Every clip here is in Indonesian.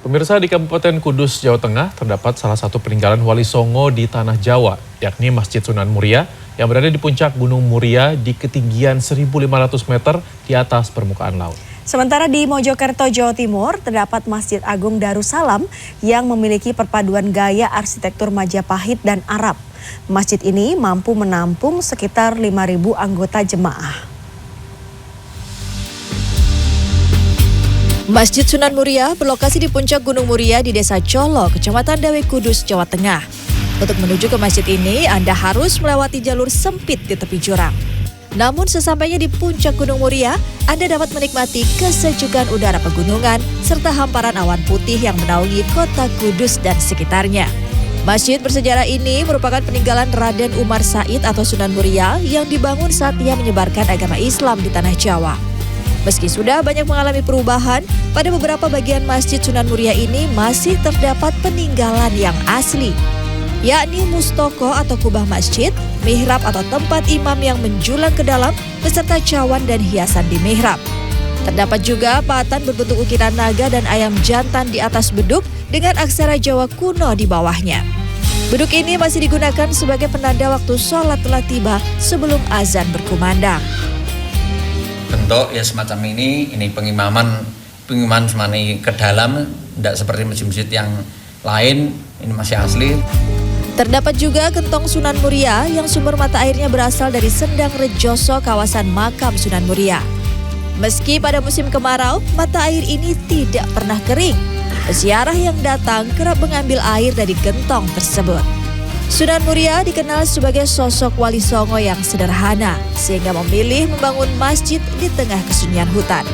Pemirsa, di Kabupaten Kudus, Jawa Tengah, terdapat salah satu peninggalan Wali Songo di Tanah Jawa, yakni Masjid Sunan Muria, yang berada di puncak Gunung Muria di ketinggian 1.500 meter di atas permukaan laut. Sementara di Mojokerto, Jawa Timur, terdapat Masjid Agung Darussalam yang memiliki perpaduan gaya arsitektur Majapahit dan Arab. Masjid ini mampu menampung sekitar 5.000 anggota jemaah. Masjid Sunan Muria berlokasi di puncak Gunung Muria di Desa Colo, Kecamatan Dawe Kudus, Jawa Tengah. Untuk menuju ke masjid ini, Anda harus melewati jalur sempit di tepi jurang. Namun sesampainya di puncak Gunung Muria, Anda dapat menikmati kesejukan udara pegunungan serta hamparan awan putih yang menaungi kota Kudus dan sekitarnya. Masjid bersejarah ini merupakan peninggalan Raden Umar Said atau Sunan Muria yang dibangun saat ia menyebarkan agama Islam di Tanah Jawa. Meski sudah banyak mengalami perubahan, pada beberapa bagian Masjid Sunan Muria ini masih terdapat peninggalan yang asli, yakni mustoko atau kubah masjid, mihrab atau tempat imam yang menjulang ke dalam, beserta cawan dan hiasan di mihrab. Terdapat juga patan berbentuk ukiran naga dan ayam jantan di atas beduk dengan aksara Jawa kuno di bawahnya. Beduk ini masih digunakan sebagai penanda waktu sholat telah tiba sebelum azan berkumandang. Bentuk ya semacam ini pengimaman semani ke dalam, tidak seperti masjid-masjid yang lain, ini masih asli. Terdapat juga gentong Sunan Muria yang sumber mata airnya berasal dari Sendang Rejoso, kawasan makam Sunan Muria. Meski pada musim kemarau, mata air ini tidak pernah kering. Peziarah yang datang kerap mengambil air dari gentong tersebut. Sunan Muria dikenal sebagai sosok Wali Songo yang sederhana, sehingga memilih membangun masjid di tengah kesunyian hutan.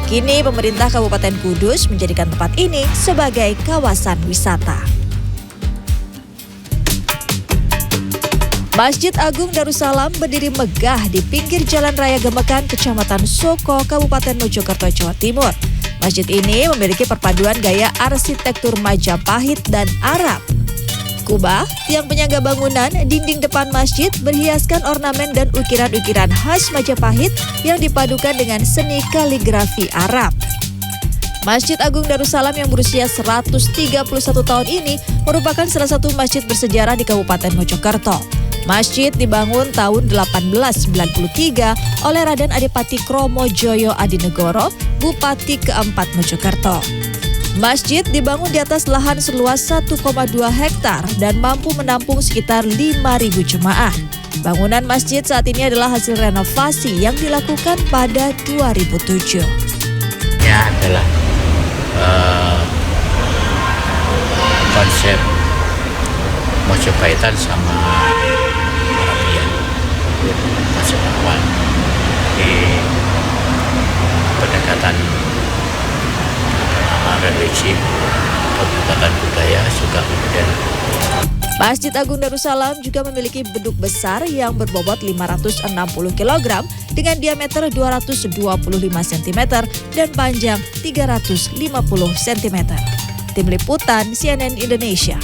Kini pemerintah Kabupaten Kudus menjadikan tempat ini sebagai kawasan wisata. Masjid Agung Darussalam berdiri megah di pinggir Jalan Raya Gemekan, Kecamatan Soko, Kabupaten Mojokerto, Jawa Timur. Masjid ini memiliki perpaduan gaya arsitektur Majapahit dan Arab. Kubah, tiang penyangga bangunan, dinding depan masjid berhiaskan ornamen dan ukiran-ukiran khas Majapahit yang dipadukan dengan seni kaligrafi Arab. Masjid Agung Darussalam yang berusia 131 tahun ini merupakan salah satu masjid bersejarah di Kabupaten Mojokerto. Masjid dibangun tahun 1893 oleh Raden Adipati Kromo Joyo Adinegoro, Bupati keempat Mojokerto. Masjid dibangun di atas lahan seluas 1,2 hektar dan mampu menampung sekitar 5.000 jemaah. Bangunan masjid saat ini adalah hasil renovasi yang dilakukan pada 2007. Ya adalah konsep Mojopahitan sama Arabian, konsep awal di pendekatan religi, pendekatan budaya juga modern. Masjid Agung Darussalam juga memiliki beduk besar yang berbobot 560 kg dengan diameter 225 cm dan panjang 350 cm. Tim Liputan CNN Indonesia.